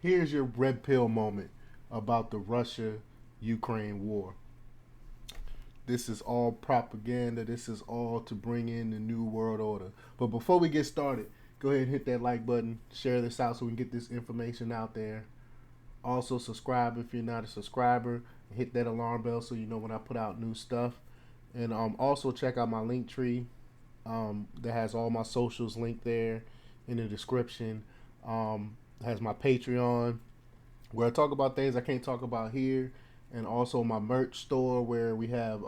Here's your red pill moment about the Russia-Ukraine war. This is all propaganda. This is all to bring in the new world order. But before we get started, go ahead and hit that like button. Share this out so we can get this information out there. Also, subscribe if you're not a subscriber. Hit that alarm bell so you know when I put out new stuff. And also check out my link tree that has all my socials linked there in the description. Has my Patreon where I talk about things I can't talk about here, and also my merch store where we have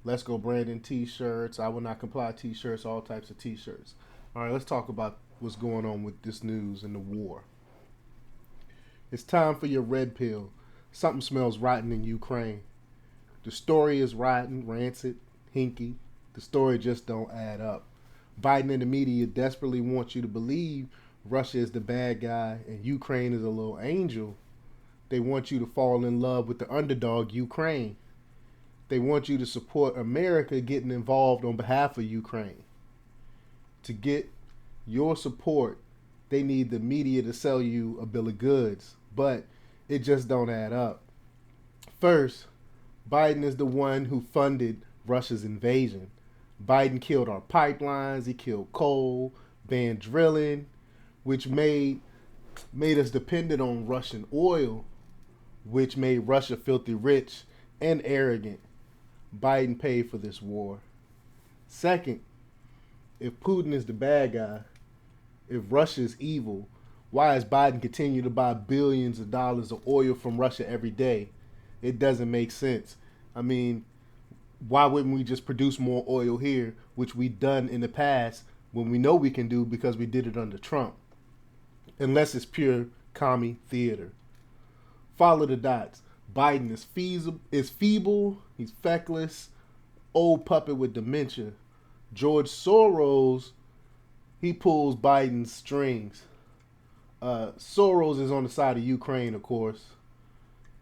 Let's Go Brandon t-shirts, I Will Not Comply t-shirts, all types of t-shirts. All right, let's talk about what's going on with this news and the war. It's time for your red pill. Something smells rotten in Ukraine. The story is rotten, rancid, hinky. The story just don't add up. Biden and the media desperately want you to believe Russia is the bad guy and Ukraine is a little angel. They want you to fall in love with the underdog, Ukraine. They want you to support America getting involved on behalf of Ukraine. To get your support, they need the media to sell you a bill of goods, but it just don't add up. First, Biden is the one who funded Russia's invasion. Biden killed our pipelines, he killed coal, banned drilling, which made us dependent on Russian oil, which made Russia filthy rich and arrogant. Biden paid for this war. Second, if Putin is the bad guy, if Russia is evil, why is Biden continue to buy billions of dollars of oil from Russia every day? It doesn't make sense. I mean, why wouldn't we just produce more oil here, which we've done in the past when we know we can do because we did it under Trump? Unless it's pure commie theater. Follow the dots. Biden is feeble, he's feckless, old puppet with dementia. George Soros, he pulls Biden's strings. Soros is on the side of Ukraine, of course.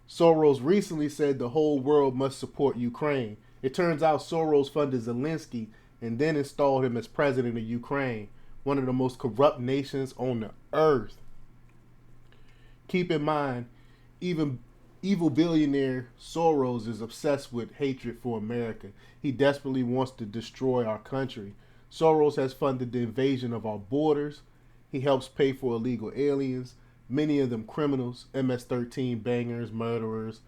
Soros recently said the whole world must support Ukraine. It turns out Soros funded Zelensky and then installed him as president of Ukraine, one of the most corrupt nations on the earth. Keep in mind, even evil billionaire Soros is obsessed with hatred for America. He desperately wants to destroy our country. Soros has funded the invasion of our borders. He helps pay for illegal aliens, many of them criminals, MS-13 bangers, murderers,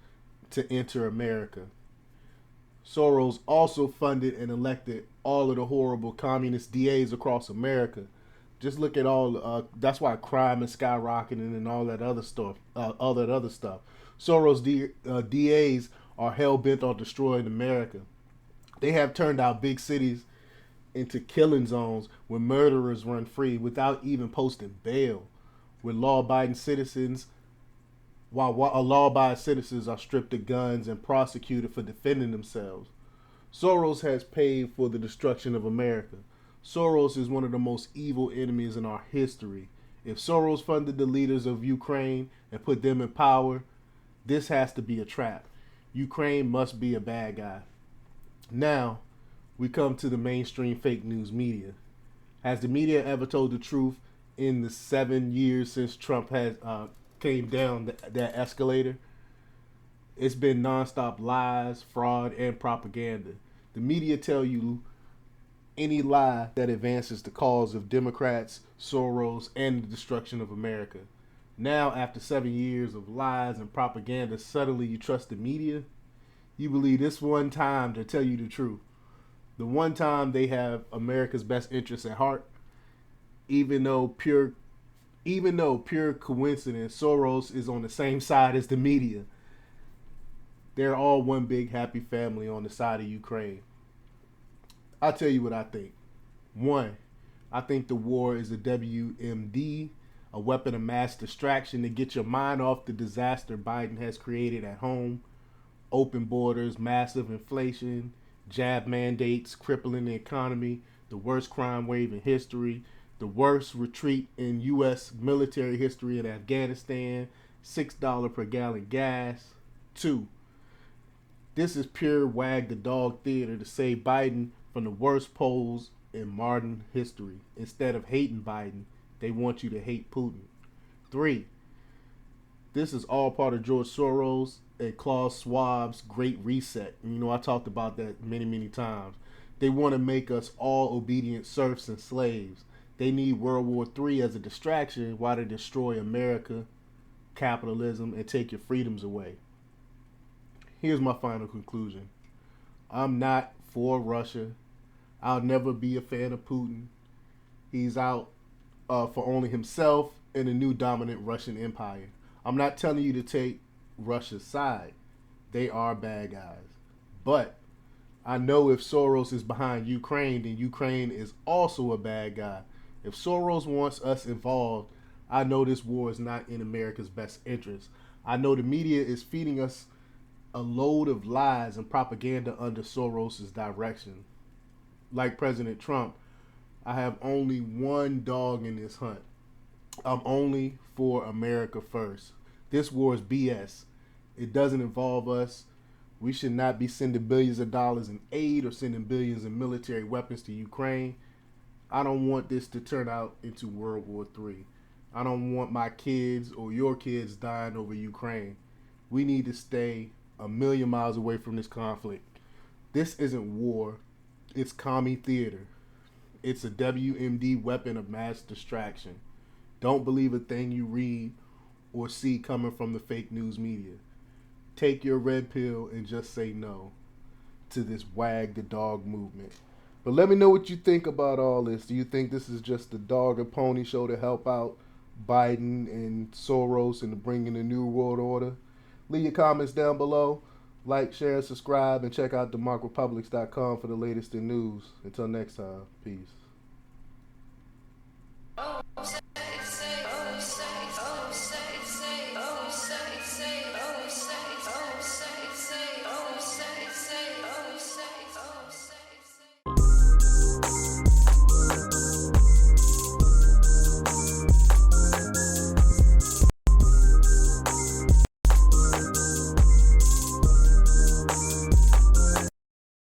to enter America. Soros also funded and elected all of the horrible communist DAs across America. Just look at that's why crime is skyrocketing and all that other stuff. Soros DAs are hell bent on destroying America. They have turned out big cities into killing zones where murderers run free without even posting bail, where law-abiding citizens are stripped of guns and prosecuted for defending themselves. Soros has paid for the destruction of America. Soros is one of the most evil enemies in our history. If Soros funded the leaders of Ukraine and put them in power, this has to be a trap. Ukraine must be a bad guy. Now, we come to the mainstream fake news media. Has the media ever told the truth in the 7 years since Trump has came down that escalator? It's been nonstop lies, fraud, and propaganda. The media tell you any lie that advances the cause of Democrats, Soros, and the destruction of America. Now, after 7 years of lies and propaganda, suddenly you trust the media? You believe this one time to tell you the truth. The one time they have America's best interests at heart, even though pure coincidence, Soros is on the same side as the media. They're all one big happy family on the side of Ukraine. I'll tell you what I think. One, I think the war is a WMD, a weapon of mass distraction to get your mind off the disaster Biden has created at home. Open borders, massive inflation, jab mandates crippling the economy, the worst crime wave in history, the worst retreat in U.S. military history in Afghanistan, $6 per gallon gas. Two, this is pure wag the dog theater to save Biden from the worst polls in modern history. Instead of hating Biden, they want you to hate Putin. Three, This is all part of George Soros and Klaus Schwab's Great Reset. And, I talked about that many, many times. They want to make us all obedient serfs and slaves. They need World War III as a distraction while they destroy America, capitalism, and take your freedoms away. Here's my final conclusion. I'm not for Russia. I'll never be a fan of Putin. He's out for only himself and the new dominant Russian empire. I'm not telling you to take Russia's side. They are bad guys. But I know if Soros is behind Ukraine, then Ukraine is also a bad guy. If Soros wants us involved, I know this war is not in America's best interest. I know the media is feeding us a load of lies and propaganda under Soros's direction. Like President Trump, I have only one dog in this hunt. I'm only for America first. This war is BS. It doesn't involve us. We should not be sending billions of dollars in aid or sending billions in military weapons to Ukraine. I don't want this to turn out into World War III. I don't want my kids or your kids dying over Ukraine. We need to stay a million miles away from this conflict. This isn't war. It's commie theater. It's a WMD weapon of mass distraction. Don't believe a thing you read or see coming from the fake news media. Take your red pill and just say no to this wag the dog movement. But let me know what you think about all this. Do you think this is just a dog and pony show to help out Biden and Soros and to bring in a new world order? Leave your comments down below. Like, share, and subscribe, and check out democrepublics.com for the latest in news. Until next time, peace.